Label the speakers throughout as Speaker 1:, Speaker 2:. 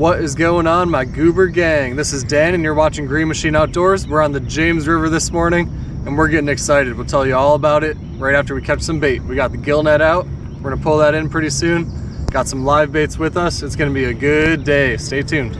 Speaker 1: What is going on, my Goober gang? This is Dan and you're watching Green Machine Outdoors. We're on the James River this morning and we're getting excited. We'll tell you all about it right after we catch some bait. We got the gill net out. We're gonna pull that in pretty soon. Got some live baits with us. It's gonna be a good day. Stay tuned.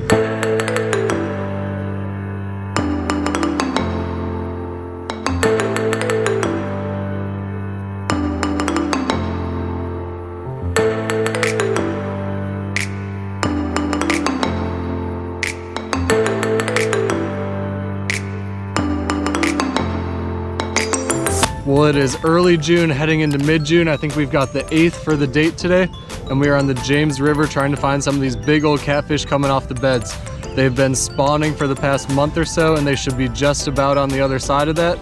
Speaker 1: Well, it is early June heading into mid-June. I think we've got the 8th for the date today, and we are on the James River trying to find some of these big old catfish coming off the beds. They've been spawning for the past month or so, and they should be just about on the other side of that.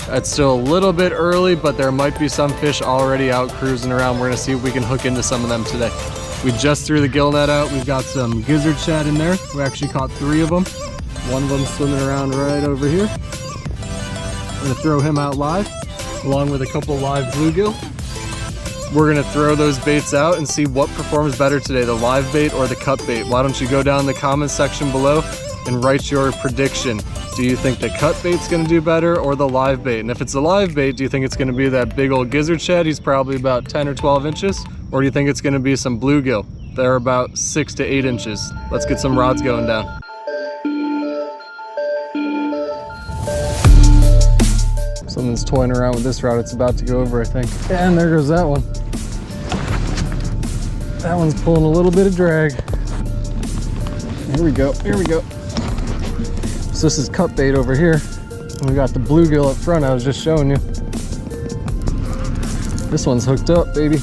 Speaker 1: It's still a little bit early, but there might be some fish already out cruising around. We're gonna see if we can hook into some of them today. We just threw the gill net out. We've got some gizzard shad in there. We actually caught 3 of them. One of them swimming around right over here. I'm gonna throw him out live, along with a couple live bluegill. We're gonna throw those baits out and see what performs better today, the live bait or the cut bait. Why don't you go down in the comments section below and write your prediction. Do you think the cut bait's gonna do better or the live bait? And if it's the live bait, do you think it's gonna be that big old gizzard shad? He's probably about 10 or 12 inches. Or do you think it's gonna be some bluegill? They're about 6 to 8 inches. Let's get some rods going down. Something's toying around with this rod. It's about to go over, I think. And there goes that one. That one's pulling a little bit of drag. Here we go, here we go. So this is cut bait over here. And we got the bluegill up front I was just showing you. This one's hooked up, baby.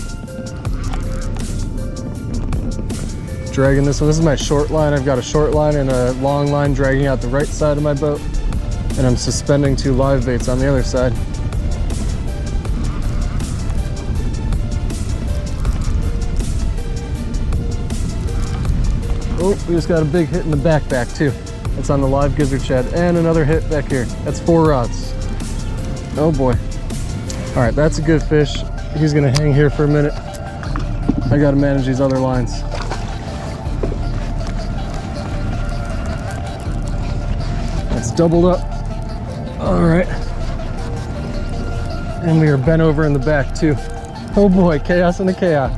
Speaker 1: Dragging this one. This is my short line. I've got a short line and a long line dragging out the right side of my boat. And I'm suspending 2 live baits on the other side. Oh, we just got a big hit in the back too. That's on the live gizzard shad, and another hit back here. That's 4 rods. Oh boy. All right, that's a good fish. He's gonna hang here for a minute. I gotta manage these other lines. That's doubled up. All right, and we are bent over in the back too. Oh boy, chaos in a kayak,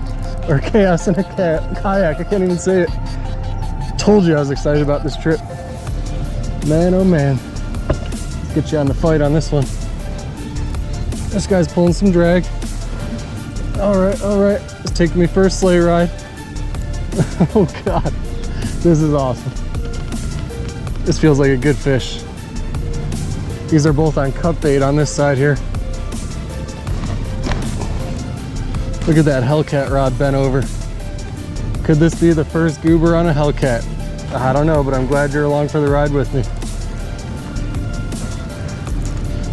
Speaker 1: or chaos in a kayak. I can't even say it. Told you I was excited about this trip. Man, oh man. Let's get you on the fight on this one. This guy's pulling some drag. All right, it's taking me for a sleigh ride. Oh God, this is awesome. This feels like a good fish. These are both on cut bait on this side here. Look at that Hellcat rod bent over. Could this be the first Goober on a Hellcat? I don't know, but I'm glad you're along for the ride with me.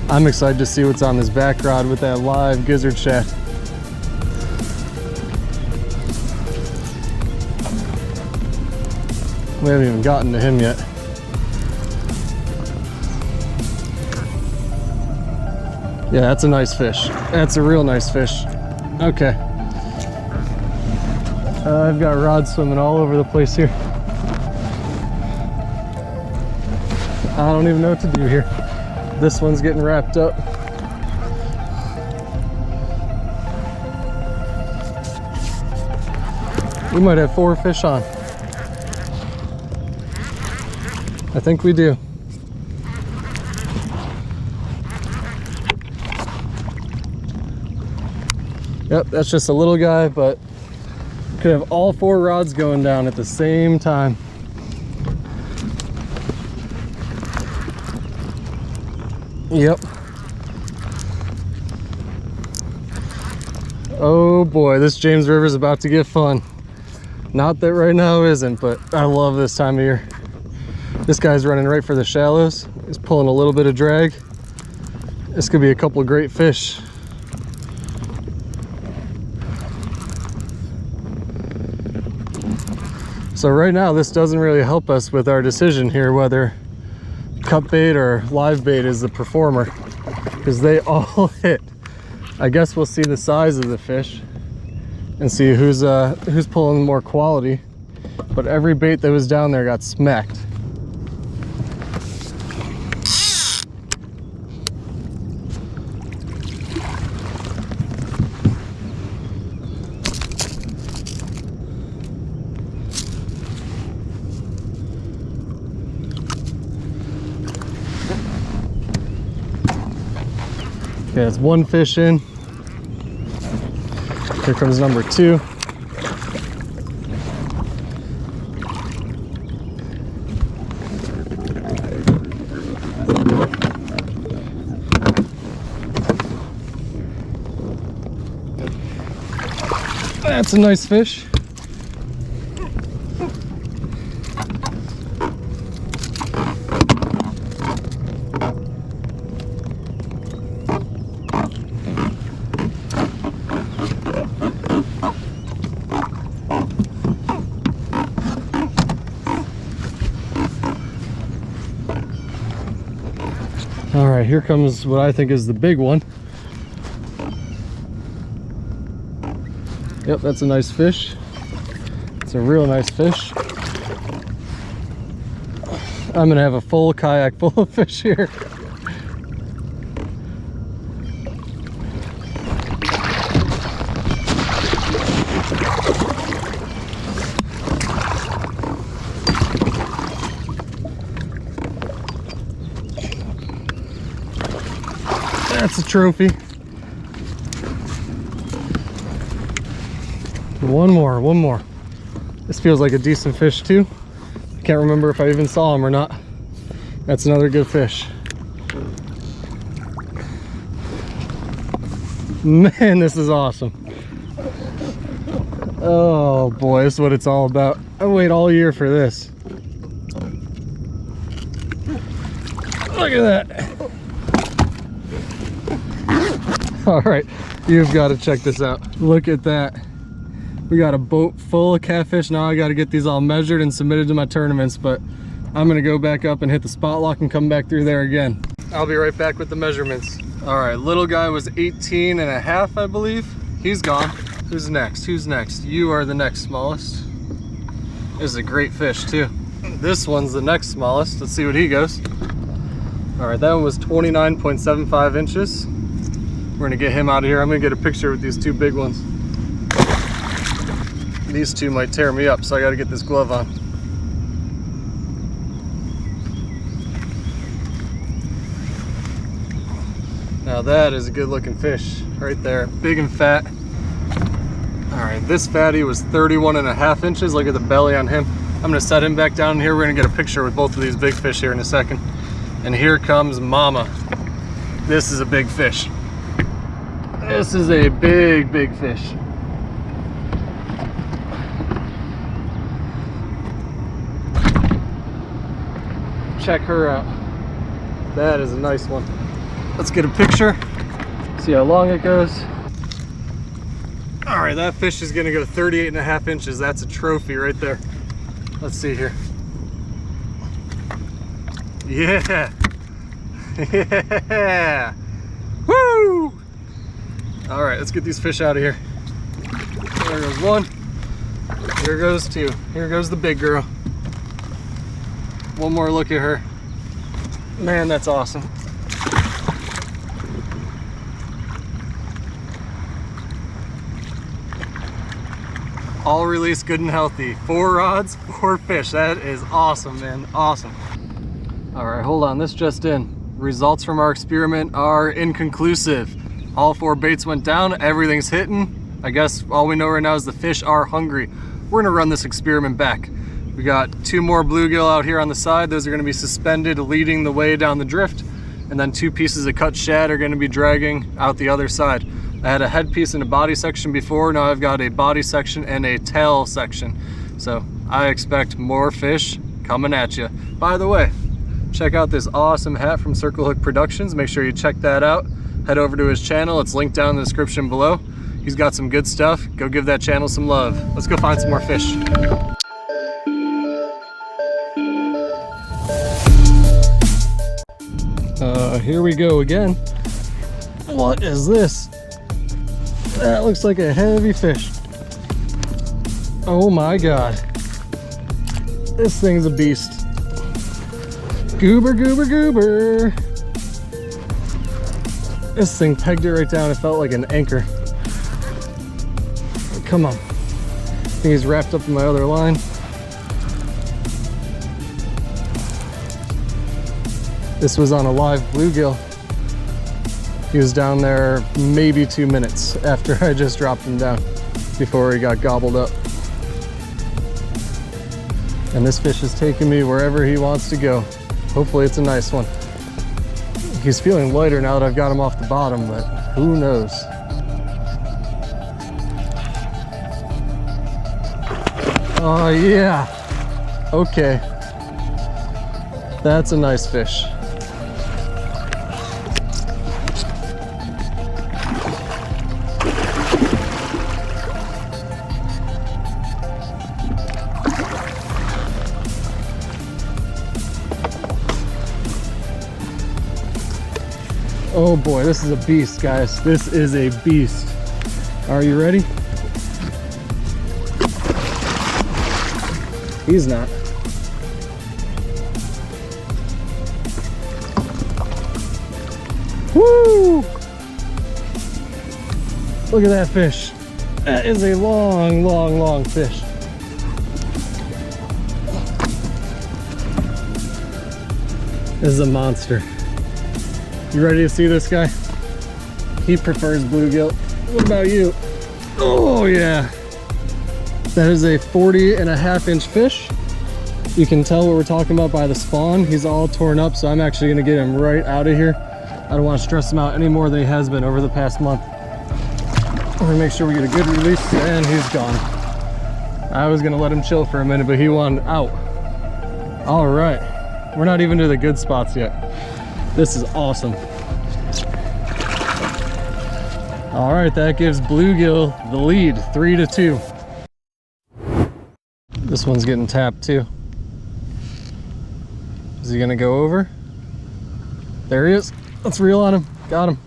Speaker 1: I'm excited to see what's on this back rod with that live gizzard shad. We haven't even gotten to him yet. Yeah, that's a nice fish. That's a real nice fish. Okay. I've got rods swimming all over the place here. I don't even know what to do here. This one's getting wrapped up. We might have 4 fish on. I think we do. Yep, that's just a little guy, but could have all 4 rods going down at the same time. Yep. Oh boy, this James River is about to get fun. Not that right now isn't, but I love this time of year. This guy's running right for the shallows. He's pulling a little bit of drag. This could be a couple of great fish. So right now, this doesn't really help us with our decision here whether cut bait or live bait is the performer, because they all hit. I guess we'll see the size of the fish and see who's pulling more quality. but every bait that was down there got smacked. Okay, that's one fish in. Here comes number two. That's a nice fish. All right, here comes what I think is the big one. Yep, that's a nice fish. It's a real nice fish. I'm gonna have a full kayak full of fish here. That's a trophy. One more. This feels like a decent fish too. I can't remember if I even saw him or not. That's another good fish. Man, this is awesome. Oh boy, this is what it's all about. I wait all year for this. Look at that. All right, you've got to check this out. Look at that. We got a boat full of catfish. Now I got to get these all measured and submitted to my tournaments, but I'm gonna go back up and hit the spot lock and come back through there again. I'll be right back with the measurements. All right, little guy was 18 and a half, I believe. He's gone. Who's next? Who's next? You are the next smallest. This is a great fish too. This one's the next smallest. Let's see what he goes. All right, that one was 29.75 inches. We're gonna get him out of here. I'm gonna get a picture with these two big ones. These two might tear me up, so I gotta get this glove on. Now that is a good looking fish right there, big and fat. All right, this fatty was 31.5 inches. Look at the belly on him. I'm gonna set him back down here. We're gonna get a picture with both of these big fish here in a second. And here comes Mama. This is a big fish. This is a big fish. Check her out. That is a nice one. Let's get a picture, see how long it goes. All right, that fish is gonna go 38.5 inches. That's a trophy right there. Let's see here. Yeah. Yeah. Woo! All right, let's get these fish out of here. There goes one. Here goes two. Here goes the big girl. One more look at her. Man, that's awesome. All released good and healthy. 4 rods, 4 fish. That is awesome, man. Awesome. All right, hold on. This just in. Results from our experiment are inconclusive. All 4 baits went down. Everything's hitting. I guess all we know right now is the fish are hungry. We're gonna run this experiment back. We got 2 more bluegill out here on the side. Those are gonna be suspended, leading the way down the drift. And then 2 pieces of cut shad are gonna be dragging out the other side. I had a head piece and a body section before. Now I've got a body section and a tail section. So I expect more fish coming at you. By the way, check out this awesome hat from Circle Hook Productions. Make sure you check that out. Head over to his channel. It's linked down in the description below. He's got some good stuff. Go give that channel some love. Let's go find some more fish. Here we go again. What is this? That looks like a heavy fish. Oh my God. This thing's a beast. Goober, goober, goober. This thing pegged it right down. It felt like an anchor. Come on. I think he's wrapped up in my other line. This was on a live bluegill. He was down there maybe 2 minutes after I just dropped him down before he got gobbled up. And this fish is taking me wherever he wants to go. Hopefully it's a nice one. He's feeling lighter now that I've got him off the bottom, but who knows? Oh yeah, okay. That's a nice fish. Oh boy, this is a beast, guys. This is a beast. Are you ready? He's not. Woo! Look at that fish. That is a long, long, long fish. This is a monster. You ready to see this guy? He prefers bluegill. What about you? Oh yeah. That is a 40.5-inch fish. You can tell what we're talking about by the spawn. He's all torn up, so I'm actually gonna get him right out of here. I don't want to stress him out any more than he has been over the past month. I'm gonna make sure we get a good release, and he's gone. I was gonna let him chill for a minute, but he wanted out. All right, we're not even to the good spots yet. This is awesome. All right, that gives bluegill the lead, 3-2. This one's getting tapped too. Is he gonna go over? There he is. Let's reel on him. Got him.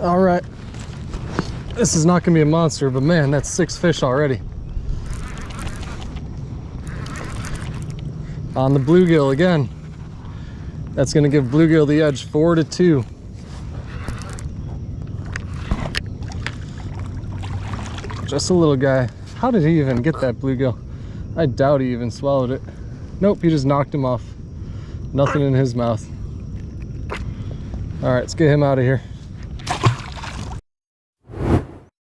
Speaker 1: All right. This is not gonna be a monster, but man, that's 6 fish already. On the bluegill again. That's gonna give bluegill the edge, 4-2. Just a little guy. How did he even get that bluegill? I doubt he even swallowed it. Nope, he just knocked him off. Nothing in his mouth. All right, let's get him out of here.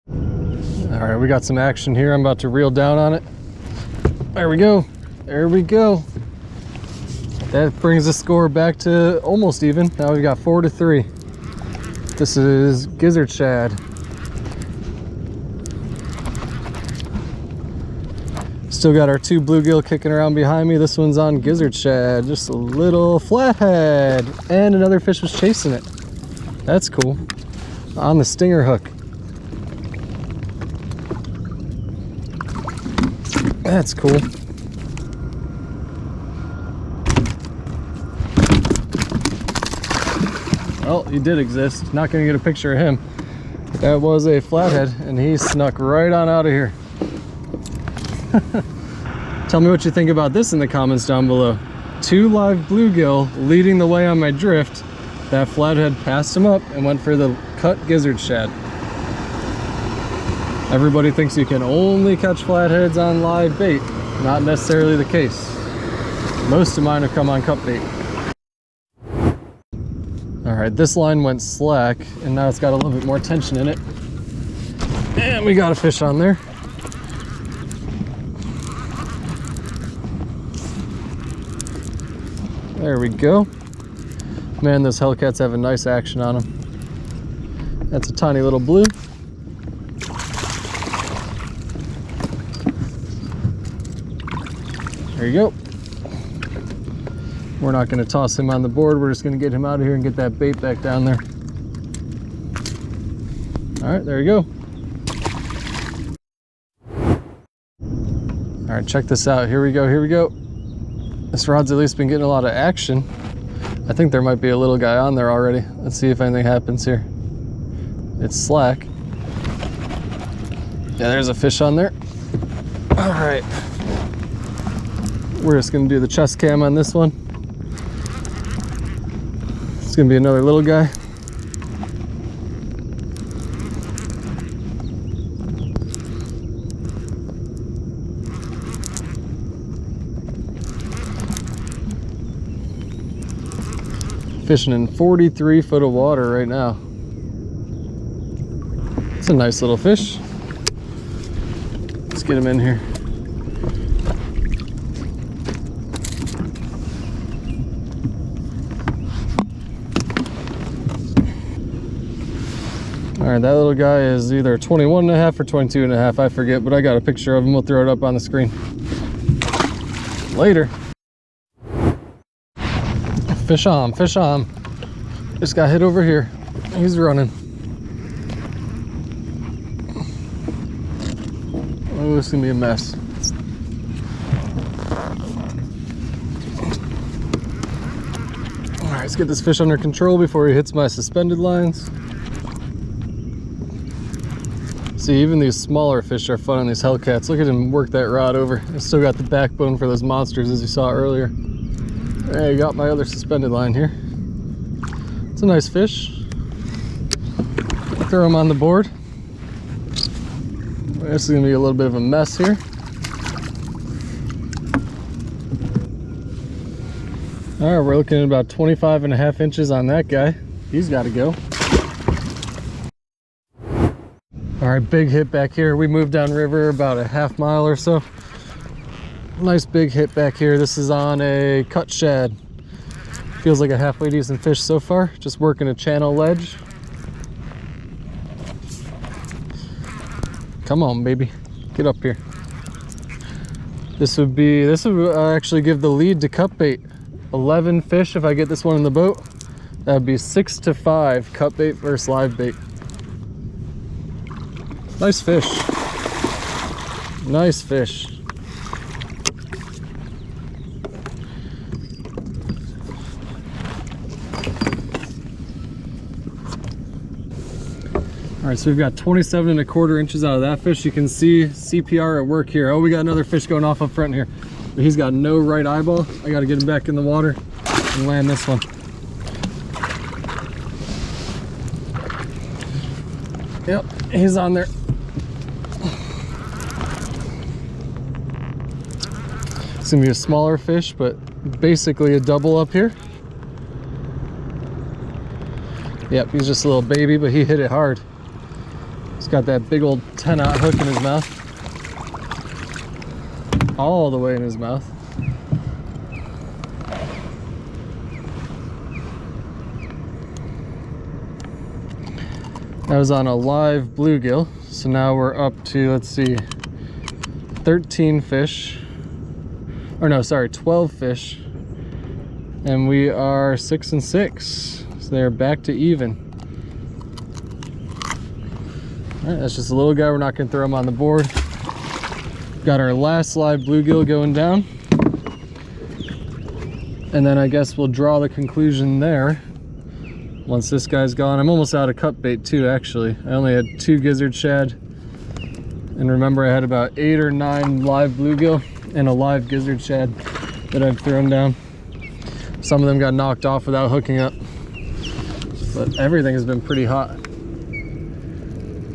Speaker 1: All right, we got some action here. I'm about to reel down on it. There we go. There we go. That brings the score back to almost even. Now we've got 4-3. This is gizzard shad. Still got our 2 bluegill kicking around behind me. This one's on gizzard shad, just a little flathead. And another fish was chasing it. That's cool. On the stinger hook. That's cool. Well, he did exist. Not gonna get a picture of him. That was a flathead, and he snuck right on out of here. Tell me what you think about this in the comments down below. 2 live bluegill leading the way on my drift. That flathead passed him up and went for the cut gizzard shad. Everybody thinks you can only catch flatheads on live bait. Not necessarily the case. Most of mine have come on cut bait. All right, this line went slack, and now it's got a little bit more tension in it. And we got a fish on there. There we go. Man, those Hellcats have a nice action on them. That's a tiny little blue. There you go. We're not going to toss him on the board. We're just going to get him out of here and get that bait back down there. All right, there you go. All right, check this out. Here we go, here we go. This rod's at least been getting a lot of action. I think there might be a little guy on there already. Let's see if anything happens here. It's slack. Yeah, there's a fish on there. All right. We're just gonna do the chest cam on this one. It's gonna be another little guy. Fishing in 43 foot of water right now. It's a nice little fish. Let's get him in here. All right, that little guy is either 21.5 or 22.5, I forget, but I got a picture of him. We'll throw it up on the screen later. Fish on, fish on. Just got hit over here. He's running. Oh, it's gonna be a mess. All right, let's get this fish under control before he hits my suspended lines. See, even these smaller fish are fun on these Hellcats. Look at him work that rod over. I still got the backbone for those monsters, as you saw earlier. Hey, got my other suspended line here. It's a nice fish. Throw him on the board. This is gonna be a little bit of a mess here. All right, we're looking at about 25.5 inches on that guy. He's got to go. All right, big hit back here. We moved downriver about a half mile or so. Nice big hit back here. This is on a cut shad. Feels like a halfway decent fish so far. Just working a channel ledge. Come on, baby, get up here. This would actually give the lead to cut bait. 11 fish if I get this one in the boat. That'd be 6 to 5 cut bait versus live bait. Nice fish. Nice fish. All right, so we've got 27.25 inches out of that fish. You can see CPR at work here. Oh, we got another fish going off up front here. But he's got no right eyeball. I got to get him back in the water and land this one. Yep, he's on there. It's gonna be a smaller fish, but basically a double up here. Yep, he's just a little baby, but he hit it hard. He's got that big old 10-aught hook in his mouth. All the way in his mouth. That was on a live bluegill. So now we're up to, let's see, 13 fish. Or no, sorry, 12 fish. And we are 6 and 6. So they're back to even. All right, that's just a little guy. We're not gonna throw him on the board. Got our last live bluegill going down. And then I guess we'll draw the conclusion there. Once this guy's gone. I'm almost out of cut bait too, actually. I only had 2 gizzard shad. And remember, I had about 8 or 9 live bluegill and a live gizzard shad that I've thrown down. Some of them got knocked off without hooking up. But everything has been pretty hot.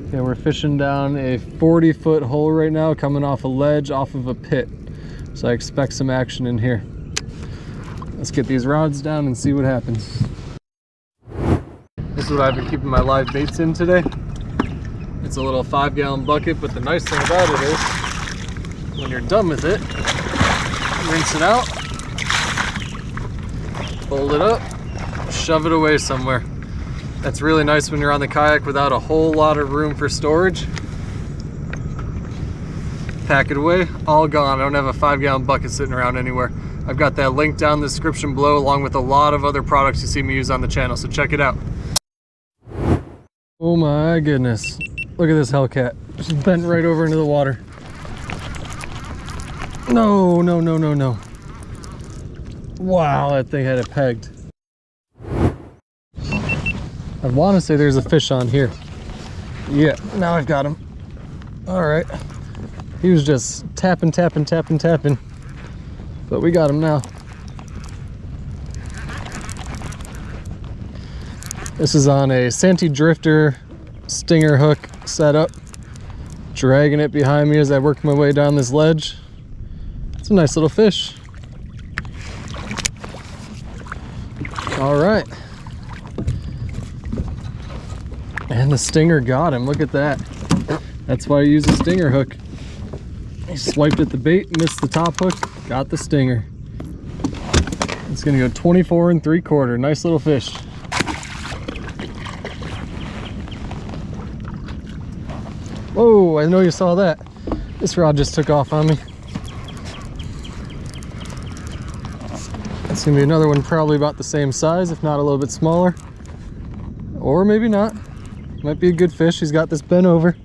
Speaker 1: Okay, we're fishing down a 40-foot hole right now, coming off a ledge off of a pit. So I expect some action in here. Let's get these rods down and see what happens. This is what I've been keeping my live baits in today. It's a little 5-gallon bucket, but the nice thing about it is when you're done with it, rinse it out, fold it up, shove it away somewhere. That's really nice when you're on the kayak without a whole lot of room for storage. Pack it away, all gone. I don't have a 5-gallon bucket sitting around anywhere. I've got that link down in the description below, along with a lot of other products you see me use on the channel, so check it out. Oh my goodness. Look at this Hellcat. Just bent right over into the water. No, no, no, no, no. Wow, that thing had it pegged. I want to say there's a fish on here. Yeah, now I've got him. All right. He was just tapping, tapping, tapping, tapping. but we got him now. This is on a Santee Drifter stinger hook setup. Dragging it behind me as I work my way down this ledge. It's a nice little fish. All right. And the stinger got him. Look at that. That's why I use a stinger hook. He swiped at the bait, missed the top hook, got the stinger. It's gonna go 24 3/4. Nice little fish. Whoa, I know you saw that. This rod just took off on me. It's gonna be another one probably about the same size, if not a little bit smaller. Or maybe not. Might be a good fish. He's got this bent over.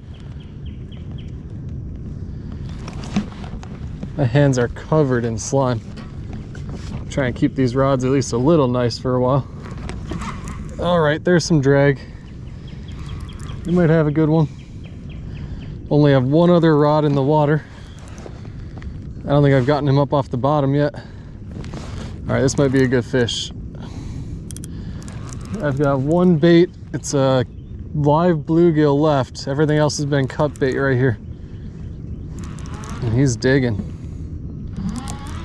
Speaker 1: My hands are covered in slime. Try and keep these rods at least a little nice for a while. All right, there's some drag. You might have a good one. Only have one other rod in the water. I don't think I've gotten him up off the bottom yet. All right, this might be a good fish. I've got one bait. It's a live bluegill left. Everything else has been cut bait right here. And he's digging.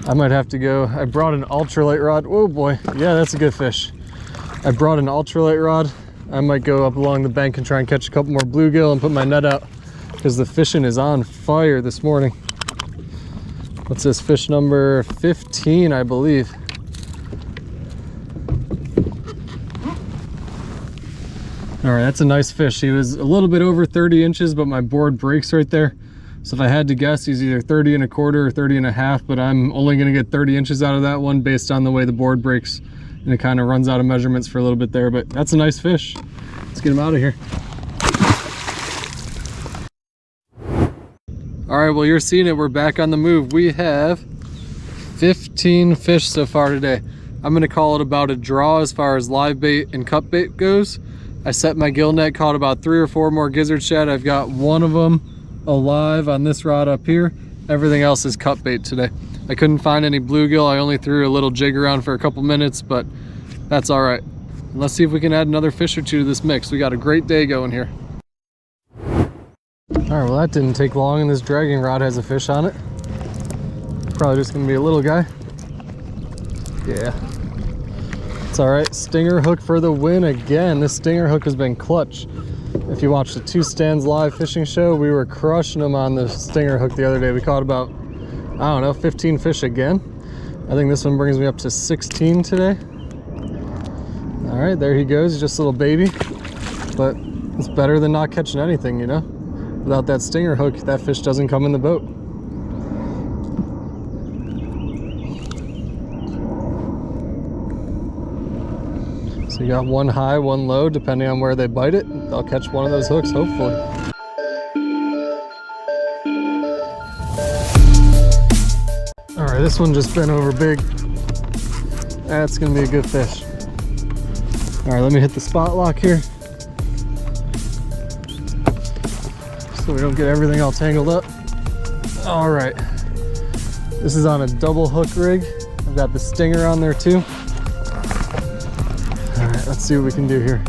Speaker 1: I might have to go. I brought an ultralight rod. Oh boy, yeah, that's a good fish. I brought an ultralight rod. I might go up along the bank and try and catch a couple more bluegill and put my net out, because the fishing is on fire this morning. What's this, fish number 15, I believe. All right, that's a nice fish. He was a little bit over 30 inches, but my board breaks right there. So if I had to guess, he's either 30 1/4 or 30 1/2, but I'm only gonna get 30 inches out of that one based on the way the board breaks. And it kind of runs out of measurements for a little bit there, but that's a nice fish. Let's get him out of here. All right, well, you're seeing it. We're back on the move. We have 15 fish so far today. I'm gonna call it about a draw as far as live bait and cut bait goes. I set my gill net, caught about 3 or 4 more gizzard shad. I've got one of them alive on this rod up here. Everything else is cut bait today. I couldn't find any bluegill. I only threw a little jig around for a couple minutes, but that's all right. Let's see if we can add another fish or two to this mix. We got a great day going here. All right, well, that didn't take long, and this dragging rod has a fish on it. Probably just gonna be a little guy. Yeah. It's all right. Stinger hook for the win again. This stinger hook has been clutch. If you watch the Two Stands live fishing show, we were crushing them on the stinger hook the other day. We caught about, I don't know, 15 fish again. I think this one brings me up to 16 today. All right, there he goes. He's just a little baby, but it's better than not catching anything, you know? Without that stinger hook, that fish doesn't come in the boat. So you got one high, one low, depending on where they bite it. They'll catch one of those hooks, hopefully. All right, this one just bent over big. That's gonna be a good fish. All right, let me hit the spot lock here, so we don't get everything all tangled up. All right, this is on a double hook rig. I've got the stinger on there too. All right, let's see what we can do here.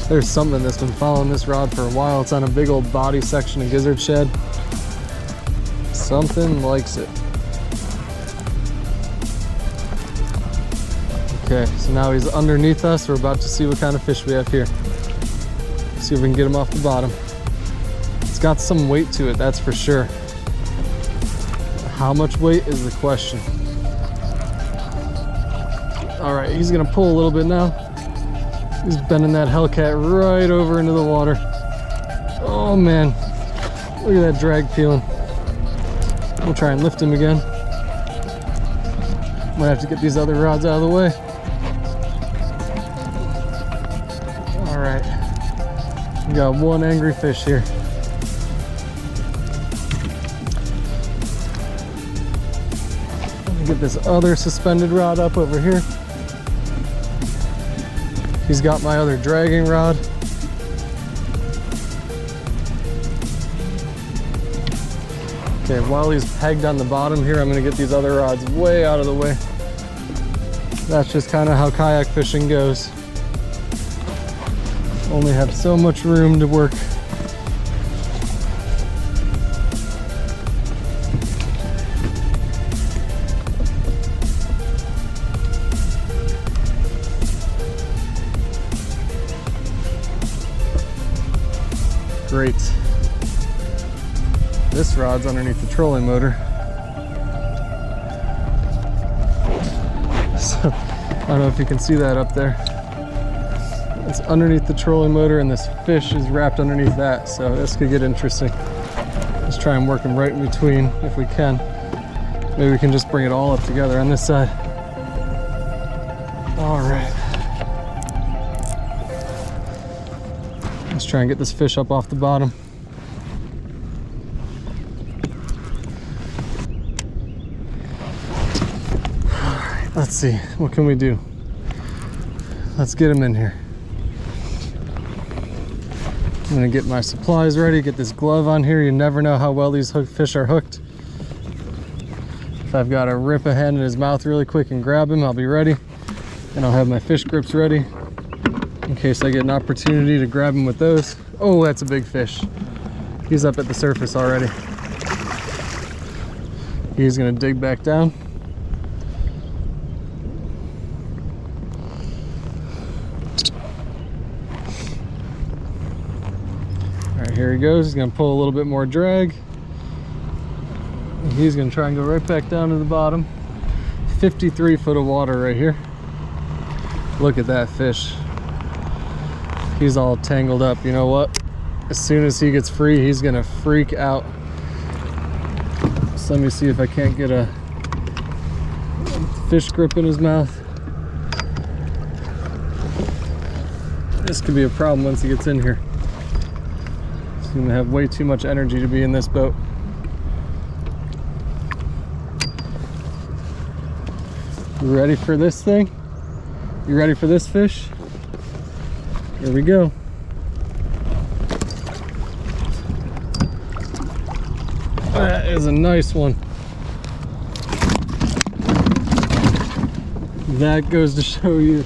Speaker 1: There's something that's been following this rod for a while. It's on a big old body section of gizzard shad. Something likes it. Okay, so now he's underneath us. We're about to see what kind of fish we have here. See if we can get him off the bottom. It's got some weight to it, that's for sure. How much weight is the question. All right, he's gonna pull a little bit now. He's bending that Hellcat right over into the water. Oh man, look at that drag peeling. We'll try and lift him again. Might have to get these other rods out of the way. All right, we got one angry fish here. Let me get this other suspended rod up over here. He's got my other dragging rod. Okay, Okay, while he's pegged on the bottom here, I'm gonna get these other rods way out of the way. That's just kind of how kayak fishing goes. Only have so much room to work. Great. This rod's underneath the trolling motor. So, I don't know if you can see that up there. It's underneath the trolling motor and this fish is wrapped underneath that, so this could get interesting. Let's try and work them right in between if we can. Maybe we can just bring it all up together on this side. All right. Let's try and get this fish up off the bottom. All right, let's see, what can we do? Let's get him in here. I'm gonna get my supplies ready, get this glove on here. You never know how well these fish are hooked. If I've got to rip a hand in his mouth really quick and grab him, I'll be ready. And I'll have my fish grips ready in case I get an opportunity to grab him with those. Oh, that's a big fish. He's up at the surface already. He's gonna dig back down. Here he goes. He's gonna pull a little bit more drag. He's gonna try and go right back down to the bottom. 53 foot of water right here. Look at that fish. He's all tangled up. You know what? As soon as he gets free, he's gonna freak out. So let me see if I can't get a fish grip in his mouth. This could be a problem once he gets in here. He's gonna have way too much energy to be in this boat. You ready for this thing? You ready for this fish? Here we go. That is a nice one. That goes to show you.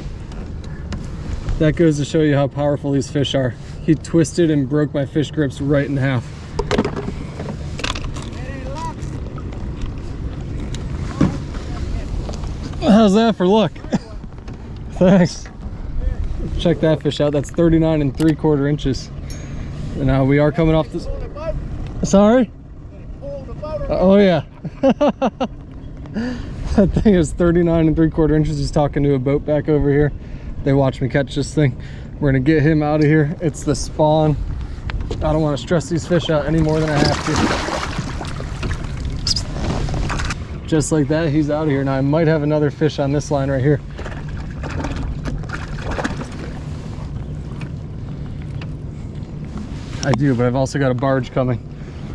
Speaker 1: That goes to show you how powerful these fish are. He twisted and broke my fish grips right in half. How's that for luck? Thanks. Check that fish out. That's 39 3/4 inches. And now we are coming off this. Sorry? Oh yeah. That thing is 39 3/4 inches. He's talking to a boat back over here. They watch me catch this thing. We're gonna get him out of here. It's the spawn. I don't want to stress these fish out any more than I have to. Just like that, he's out of here. Now I might have another fish on this line right here. I do, but I've also got a barge coming.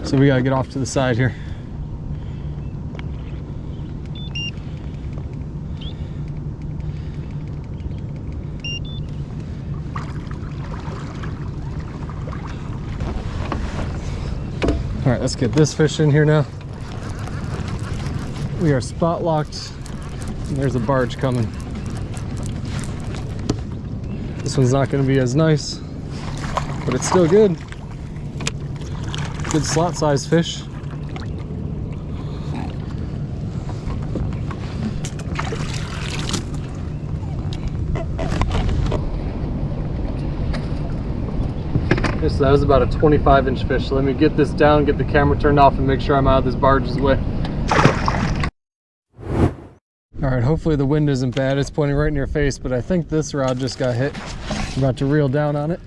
Speaker 1: So we gotta get off to the side here. All right, let's get this fish in here now. We are spot locked, and there's a barge coming. This one's not gonna be as nice, but it's still good. Good slot size fish. So that was about a 25-inch fish. So let me get this down, get the camera turned off, and make sure I'm out of this barge's way. All right, hopefully the wind isn't bad. It's pointing right in your face, but I think this rod just got hit. I'm about to reel down on it.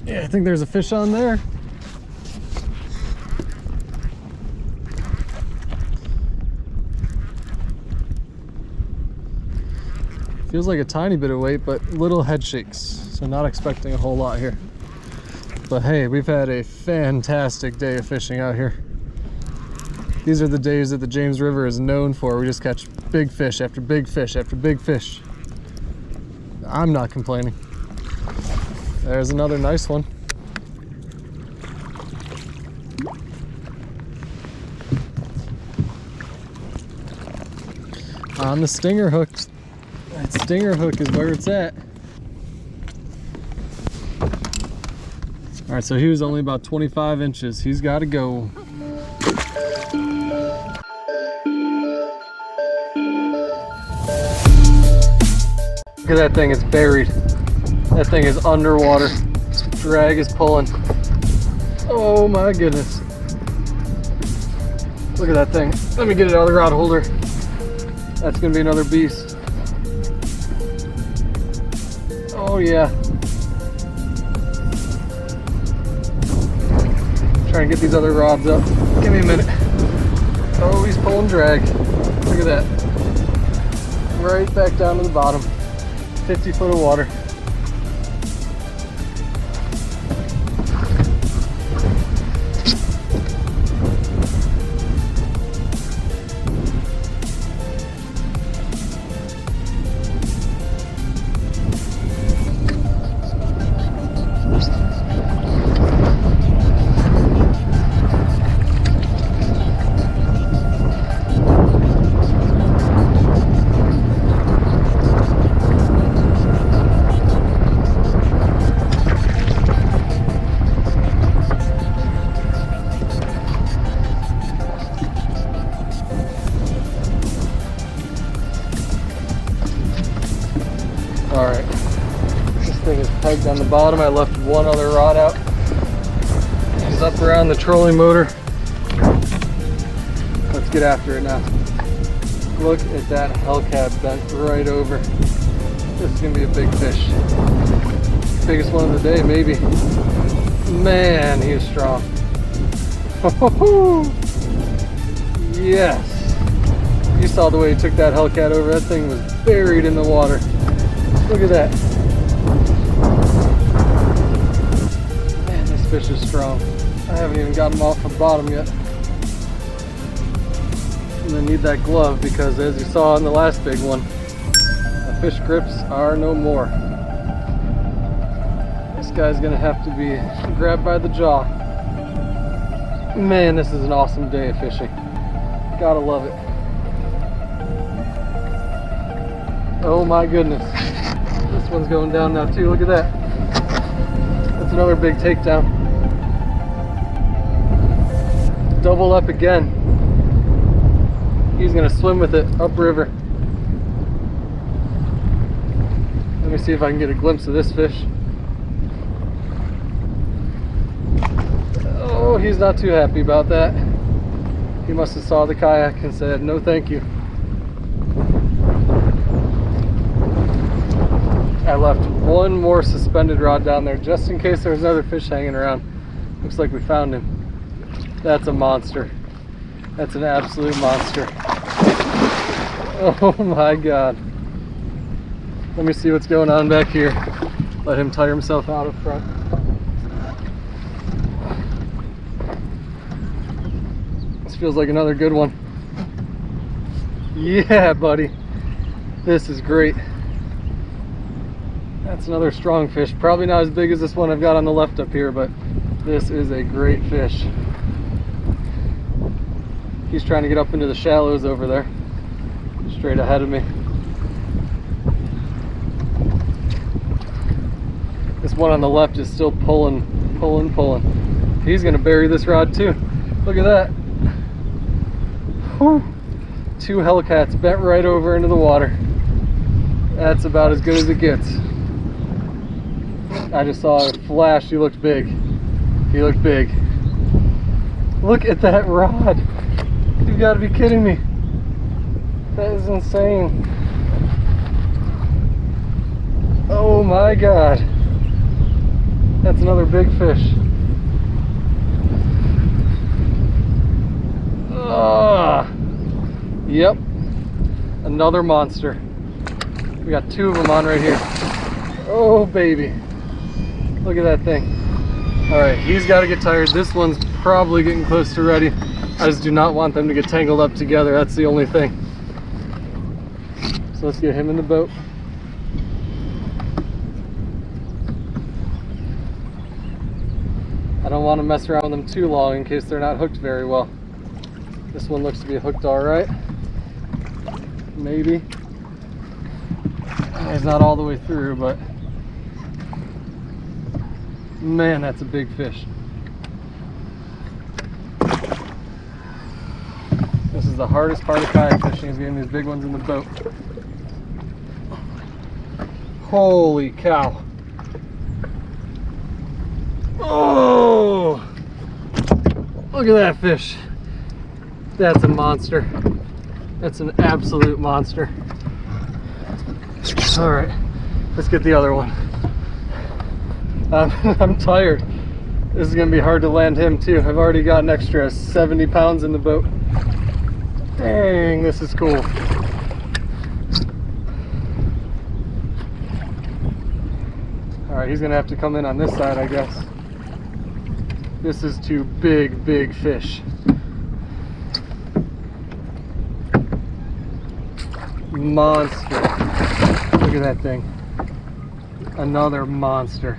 Speaker 1: Yeah, I think there's a fish on there. Feels like a tiny bit of weight, but little head shakes. So not expecting a whole lot here. But hey, we've had a fantastic day of fishing out here. These are the days that the James River is known for. We just catch big fish after big fish after big fish. I'm not complaining. There's another nice one. On the stinger hook. That stinger hook is where it's at. All right, so he was only about 25 inches. He's got to go. Look at that thing, it's buried. That thing is underwater. Drag is pulling. Oh my goodness. Look at that thing. Let me get it out of the rod holder. That's gonna be another beast. Oh yeah. Trying to get these other rods up. Give me a minute. Oh, he's pulling drag. Look at that. Right back down to the bottom. 50 foot of water. Alright, this thing is pegged on the bottom. I left one other rod out. He's up around the trolling motor. Let's get after it now. Look at that Hellcat bent right over. This is going to be a big fish. Biggest one of the day, maybe. Man, he is strong. Yes. You saw the way he took that Hellcat over. That thing was buried in the water. Look at that. Man, this fish is strong. I haven't even got him off the bottom yet. I'm gonna need that glove because as you saw in the last big one, the fish grips are no more. This guy's gonna have to be grabbed by the jaw. Man, this is an awesome day of fishing. Gotta love it. Oh my goodness. This one's going down now too. Look at that. That's another big takedown. Double up again. He's gonna swim with it upriver. Let me see if I can get a glimpse of this fish. Oh, he's not too happy about that. He must have saw the kayak and said, no thank you. I left one more suspended rod down there just in case there was another fish hanging around. Looks like we found him. That's a monster. That's an absolute monster. Oh my God. Let me see what's going on back here. Let him tire himself out up front. This feels like another good one. Yeah, buddy. This is great. That's another strong fish. Probably not as big as this one I've got on the left up here, but this is a great fish. He's trying to get up into the shallows over there, straight ahead of me. This one on the left is still pulling. He's gonna bury this rod too. Look at that. Whew. 2 Hellcats bent right over into the water. That's about as good as it gets. I just saw a flash. He looked big. He looked big. Look at that rod. You've got to be kidding me. That is insane. Oh my God. That's another big fish. Yep. Another monster. We got 2 of them on right here. Oh baby. Look at that thing. Alright, he's got to get tired. This one's probably getting close to ready. I just do not want them to get tangled up together. That's the only thing. So let's get him in the boat. I don't want to mess around with them too long in case they're not hooked very well. This one looks to be hooked all right. maybe. It's not all the way through, but man, that's a big fish. This is the hardest part of kayak fishing, is getting these big ones in the boat. Holy cow. Oh, look at that fish. That's a monster. That's an absolute monster. All right, let's get the other one. I'm tired. This is gonna be hard to land him too. I've already got an extra 70 pounds in the boat. Dang, this is cool. All right, he's gonna have to come in on this side, I guess. This is two big, big fish. Monster. Look at that thing. Another monster.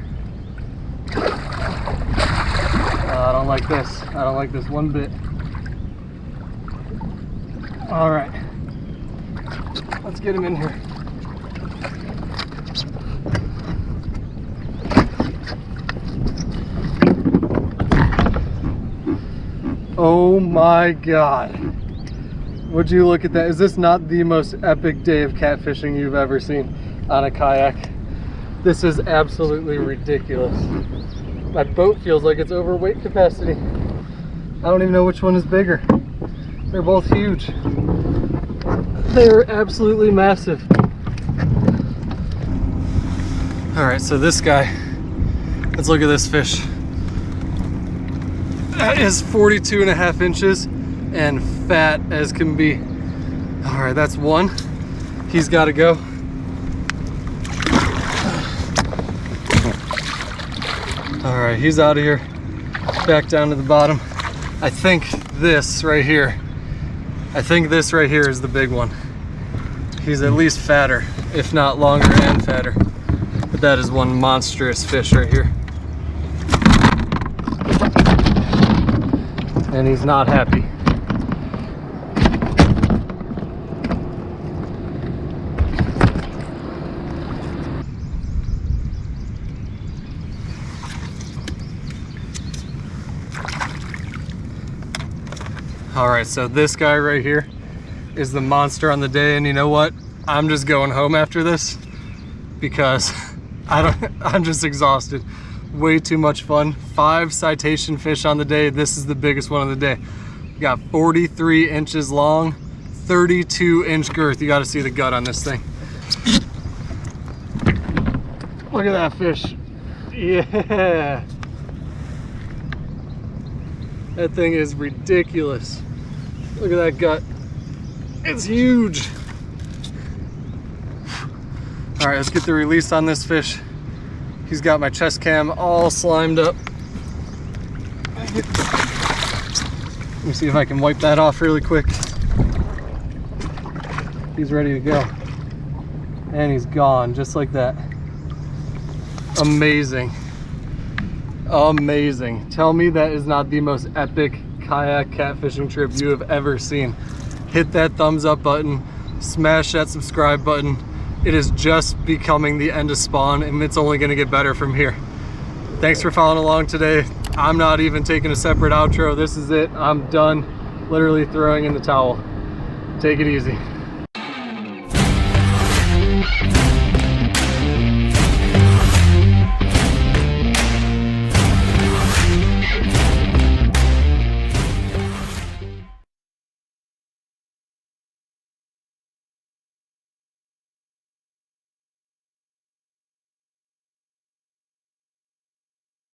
Speaker 1: I don't like this. I don't like this one bit. All right. Let's get him in here. Oh my God. Would you look at that? Is this not the most epic day of catfishing you've ever seen on a kayak? This is absolutely ridiculous. My boat feels like it's overweight capacity. I don't even know which one is bigger. They're both huge. They're absolutely massive. All right, so this guy, let's look at this fish. That is 42.5 inches and fat as can be. All right, that's one. He's got to go. All right, he's out of here. Back down to the bottom. I think this right here is the big one. He's at least fatter, if not longer and fatter. But that is one monstrous fish right here. And he's not happy. All right, so this guy right here is the monster on the day, and you know what? I'm just going home after this because I'm just exhausted. Way too much fun. 5 citation fish on the day. This is the biggest one of the day. We got 43 inches long, 32-inch girth. You got to see the gut on this thing. Look at that fish. Yeah. That thing is ridiculous. Look at that gut. It's huge. All right, let's get the release on this fish. He's got my chest cam all slimed up. Let me see if I can wipe that off really quick. He's ready to go. And he's gone, just like that. Amazing. Amazing. Tell me that is not the most epic kayak catfishing trip you have ever seen. Hit that thumbs up button, smash that subscribe button. It is just becoming the end of spawn, and it's only going to get better from here. Thanks for following along today. I'm not even taking a separate outro. This is it. I'm done. Literally throwing in the towel. Take it easy.